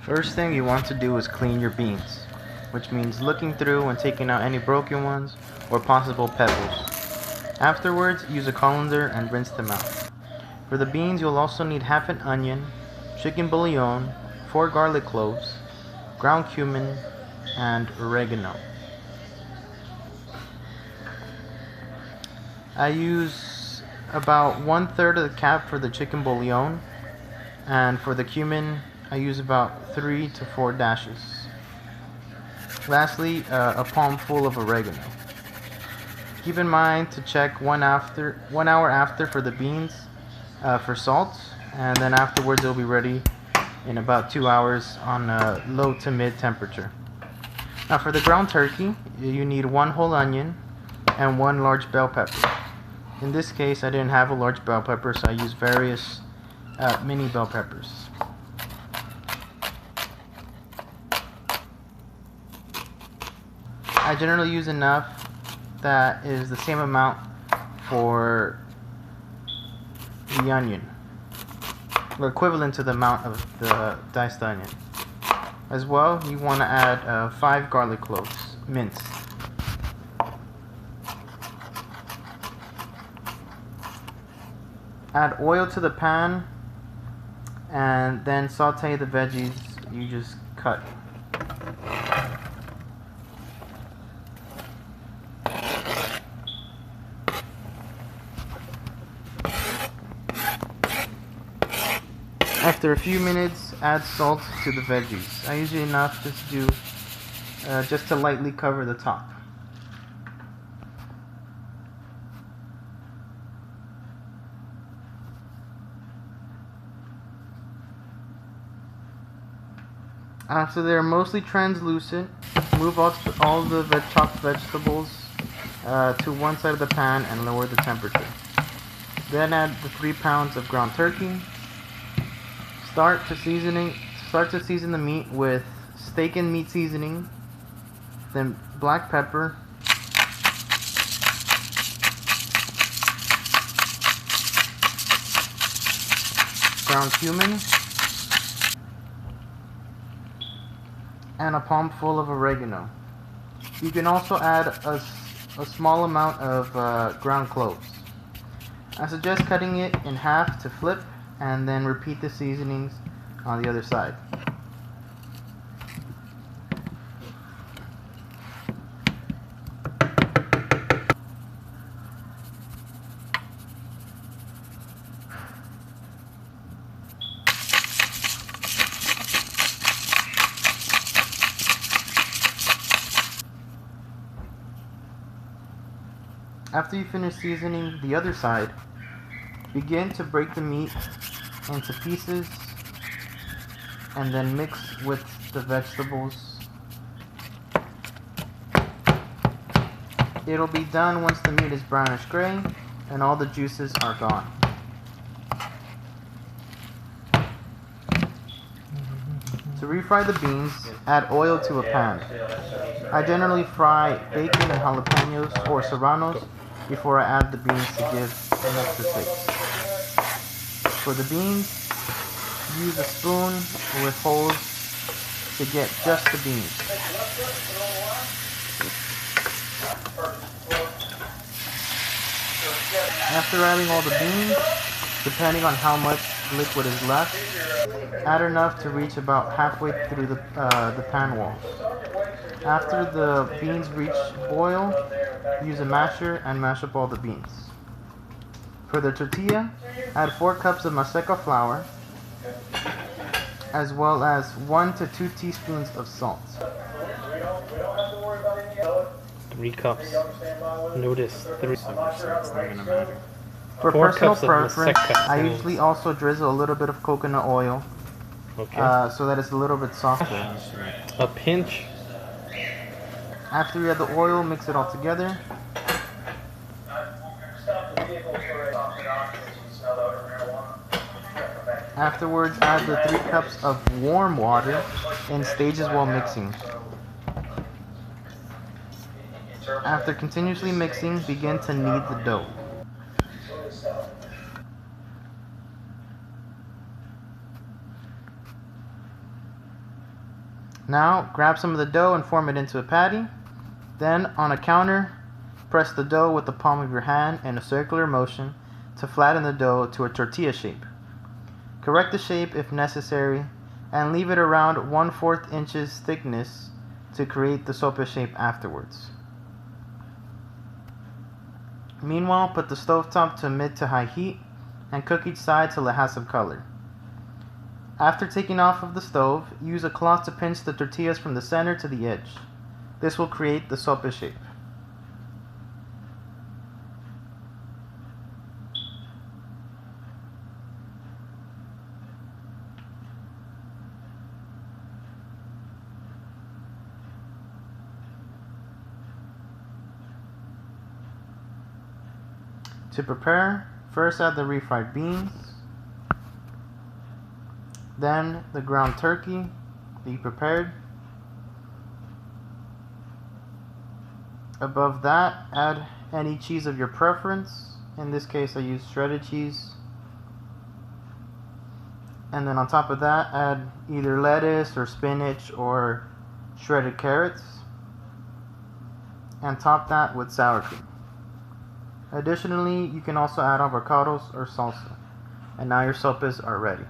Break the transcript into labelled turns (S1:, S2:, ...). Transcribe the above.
S1: First thing you want to do is clean your beans, which means looking through and taking out any broken ones or possible pebbles. Afterwards, use a colander and rinse them out. For the beans, you'll also need half an onion, chicken bouillon, 4 garlic cloves, ground cumin, and oregano. I use about 1/3 of the cap for the chicken bouillon, and for the cumin I use about 3 to 4 dashes. Lastly, a palm full of oregano. Keep in mind to check 1 hour after for the beans for salt, and then afterwards it'll be ready in about 2 hours on a low to mid temperature. Now for the ground turkey, you need 1 whole onion and 1 large bell pepper. In this case, I didn't have a large bell pepper, so I used various mini bell peppers. I generally use enough that is the same amount for the onion, or equivalent to the amount of the diced onion. As well, you want to add 5 garlic cloves, minced. Add oil to the pan and then saute the veggies you just cut. After a few minutes, add salt to the veggies. I usually enough just to lightly cover the top. After they're mostly translucent, move all the chopped vegetables to one side of the pan and lower the temperature. Then add the 3 pounds of ground turkey. Start to season the meat with steak and meat seasoning, then black pepper, ground cumin, and a palm full of oregano. You can also add a small amount of ground cloves. I suggest cutting it in half to flip and then repeat the seasonings on the other side. After you finish seasoning the other side, begin to break the meat into pieces and then mix with the vegetables. It'll be done once the meat is brownish gray and all the juices are gone. To refry the beans, add oil to a pan. I generally fry bacon and jalapenos or serranos before I add the beans to give an extra taste. For the beans, use a spoon with holes to get just the beans. After adding all the beans, depending on how much liquid is left, add enough to reach about halfway through the pan walls. After the beans reach boil, use a masher and mash up all the beans. For the tortilla, add 4 cups of maseca flour, as well as 1 to 2 teaspoons of salt.
S2: 3 cups. Notice 3.
S1: For personal preference, I usually also drizzle a little bit of coconut oil, so that it's a little bit softer.
S2: A pinch.
S1: After you add the oil, mix it all together. Afterwards, add the 3 cups of warm water in stages while mixing. After continuously mixing, begin to knead the dough. Now grab some of the dough and form it into a patty. Then on a counter, press the dough with the palm of your hand in a circular motion to flatten the dough to a tortilla shape. Correct the shape if necessary and leave it around 1/4 inches thickness to create the sopa shape afterwards. Meanwhile, put the stovetop to mid to high heat and cook each side till it has some color. After taking off of the stove, use a cloth to pinch the tortillas from the center to the edge. This will create the sopa shape. To prepare, first add the refried beans, then the ground turkey that you prepared. Above that, add any cheese of your preference. In this case, I use shredded cheese. And then on top of that, add either lettuce or spinach or shredded carrots. And top that with sour cream. Additionally, you can also add avocados or salsa. And now your sopas are ready.